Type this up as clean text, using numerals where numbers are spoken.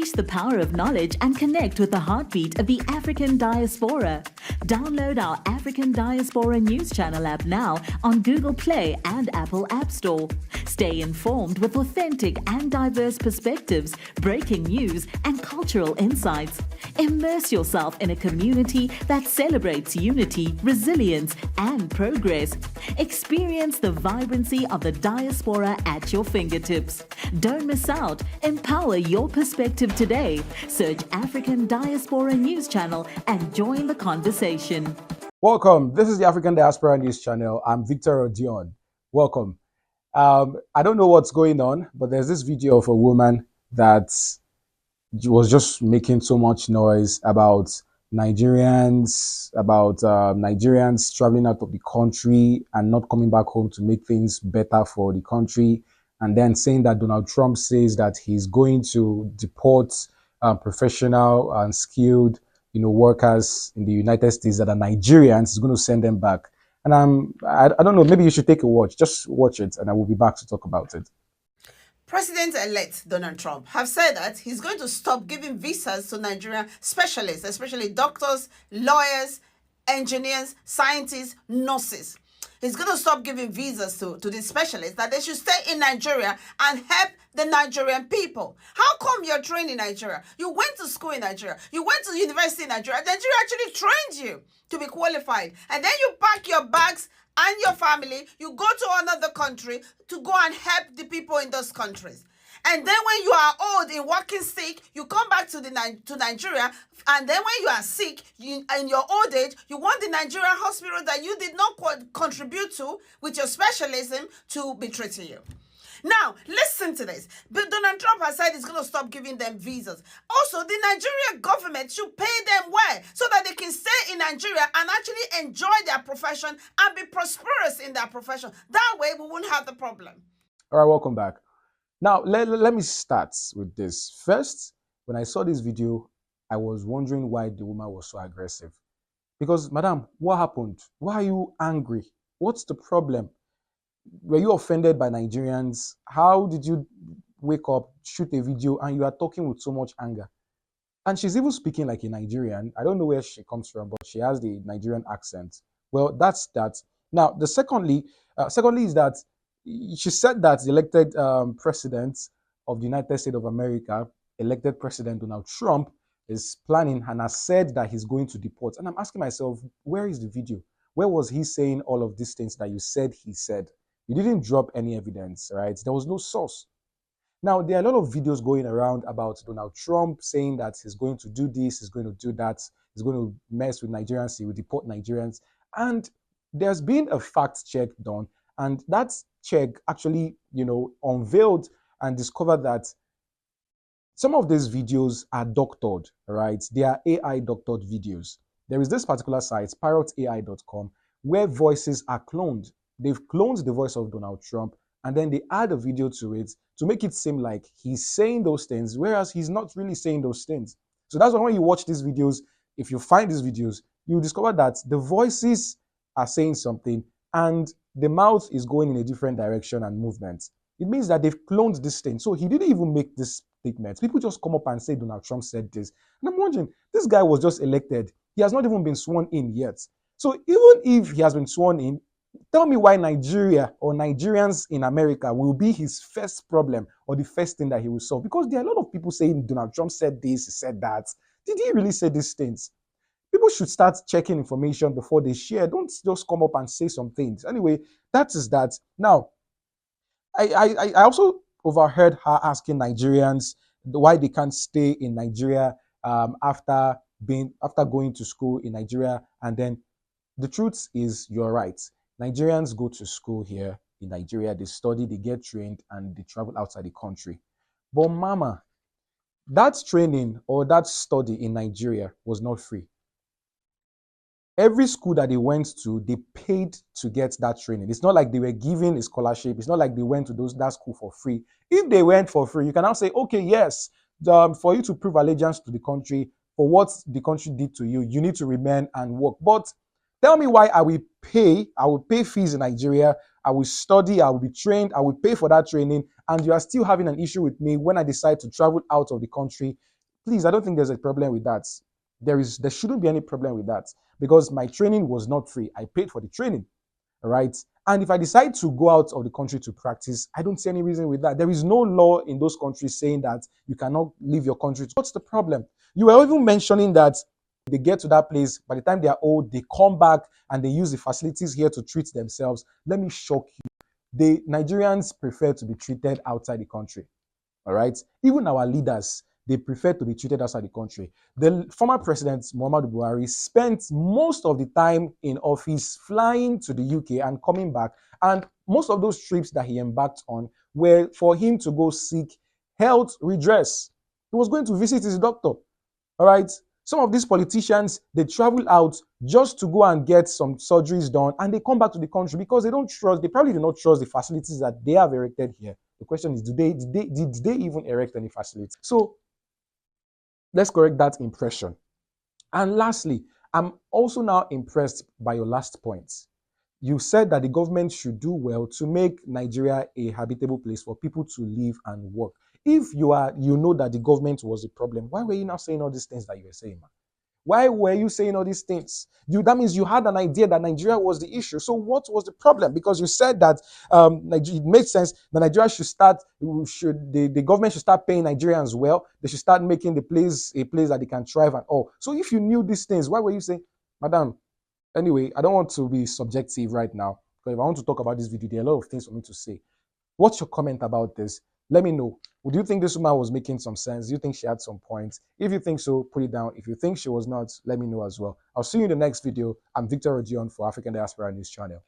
Unleash the power of knowledge and connect with the heartbeat of the African diaspora. Download our African Diaspora News Channel app now on Google Play and Apple App Store. Stay informed with authentic and diverse perspectives, breaking news, and cultural insights. Immerse yourself in a community that celebrates unity, resilience, and progress. Experience the vibrancy of the diaspora at your fingertips. Don't miss out. Empower your perspective today. Search African Diaspora News Channel and join the conversation. Welcome. This is the African Diaspora News Channel. I'm Victor Odion. Welcome. I don't know what's going on, but there's this video of a woman that was just making so much noise about Nigerians, traveling out of the country and not coming back home to make things better for the country, and then saying that Donald Trump says that he's going to deport professional and skilled, workers in the United States that are Nigerians. He's going to send them back. And I don't know, maybe you should take a watch. Just watch it, and I will be back to talk about it. President-elect Donald Trump have said that he's going to stop giving visas to Nigerian specialists, especially doctors, lawyers, engineers, scientists, nurses. He's going to stop giving visas to these specialists, that they should stay in Nigeria and help the Nigerian people. How come you're trained in Nigeria? You went to school in Nigeria. You went to university in Nigeria. Nigeria actually trained you to be qualified. And then you pack your bags and your family, you go to another country to go and help the people in those countries. And then when you are old and walking sick, you come back to Nigeria, and then when you are sick, in your old age, you want the Nigerian hospital that you did not contribute to with your specialism to be treating you. Now, listen to this. But Donald Trump has said he's going to stop giving them visas. Also, the Nigerian government should pay them well so that they can stay in Nigeria and actually enjoy their profession and be prosperous in their profession. That way, we won't have the problem. All right, welcome back. Now, let me start with this. First, when I saw this video, I was wondering why the woman was so aggressive. Because, madam, what happened? Why are you angry? What's the problem? Were you offended by Nigerians? How did you wake up, shoot a video, and you are talking with so much anger? And she's even speaking like a Nigerian. I don't know where she comes from, but she has the Nigerian accent. Well, that's that. Now, the secondly is that she said that the elected president of the United States of America, elected President Donald Trump, is planning and has said that he's going to deport. And I'm asking myself, where is the video? Where was he saying all of these things that you said he said? You didn't drop any evidence, right? There was no source. Now, there are a lot of videos going around about Donald Trump saying that he's going to do this, he's going to do that, he's going to mess with Nigerians, he will deport Nigerians. And there's been a fact check done, and that check actually, unveiled and discovered that some of these videos are doctored, right? They are AI doctored videos. There is this particular site, pirateai.com, where voices are cloned. They've cloned the voice of Donald Trump, and then they add a video to it to make it seem like he's saying those things, whereas he's not really saying those things. So that's why when you watch these videos, if you find these videos, you discover that the voices are saying something and the mouth is going in a different direction and movement. It means that they've cloned this thing. So he didn't even make this statement. People just come up and say Donald Trump said this. And I'm wondering, this guy was just elected. He has not even been sworn in yet. So even if he has been sworn in, tell me why Nigeria or Nigerians in America will be his first problem or the first thing that he will solve. Because there are a lot of people saying Donald Trump said this, he said that. Did he really say these things? People should start checking information before they share. Don't just come up and say some things. Anyway, that is that. Now, I also overheard her asking Nigerians why they can't stay in Nigeria after going to school in Nigeria. And then the truth is, you're right. Nigerians go to school here in Nigeria, they study, they get trained, and they travel outside the country. But mama, that training or that study in Nigeria was not free. Every school that they went to, they paid to get that training. It's not like they were given a scholarship. It's not like they went to that school for free. If they went for free, you can now say, okay, yes, for you to prove allegiance to the country, for what the country did to you, you need to remain and work. But tell me why I will pay fees in Nigeria I will study, I will be trained, I will pay for that training, and you are still having an issue with me when I decide to travel out of the country. Please, I don't think there's a problem with that. There shouldn't be any problem with that because my training was not free. I paid for the training. All right. And if I decide to go out of the country to practice, I don't see any reason with that. There is no law in those countries saying that you cannot leave your country. What's the problem? You were even mentioning that they get to that place, by the time they are old, they come back and they use the facilities here to treat themselves. Let me shock you. The Nigerians prefer to be treated outside the country. All right. Even our leaders, they prefer to be treated outside the country. The former president, Muhammadu Buhari, spent most of the time in office flying to the UK and coming back. And most of those trips that he embarked on were for him to go seek health redress. He was going to visit his doctor. All right. Some of these politicians, they travel out just to go and get some surgeries done, and they come back to the country because they probably do not trust the facilities that they have erected here. The question is, did they even erect any facilities? So let's correct that impression. And lastly, I'm also now impressed by your last point. You said that the government should do well to make Nigeria a habitable place for people to live and work. If you know that the government was the problem, why were you now saying all these things that you were saying, man? Why were you saying all these things? That means you had an idea that Nigeria was the issue. So what was the problem? Because you said that it made sense that Nigeria the government should start paying Nigerians well. They should start making the place a place that they can thrive and all. So if you knew these things, why were you saying, Madam? Anyway, I don't want to be subjective right now, because if I want to talk about this video, there are a lot of things for me to say. What's your comment about this? Let me know. Do you think this woman was making some sense? Do you think she had some points? If you think so, put it down. If you think she was not, let me know as well. I'll see you in the next video. I'm Victor Odion for African Diaspora News Channel.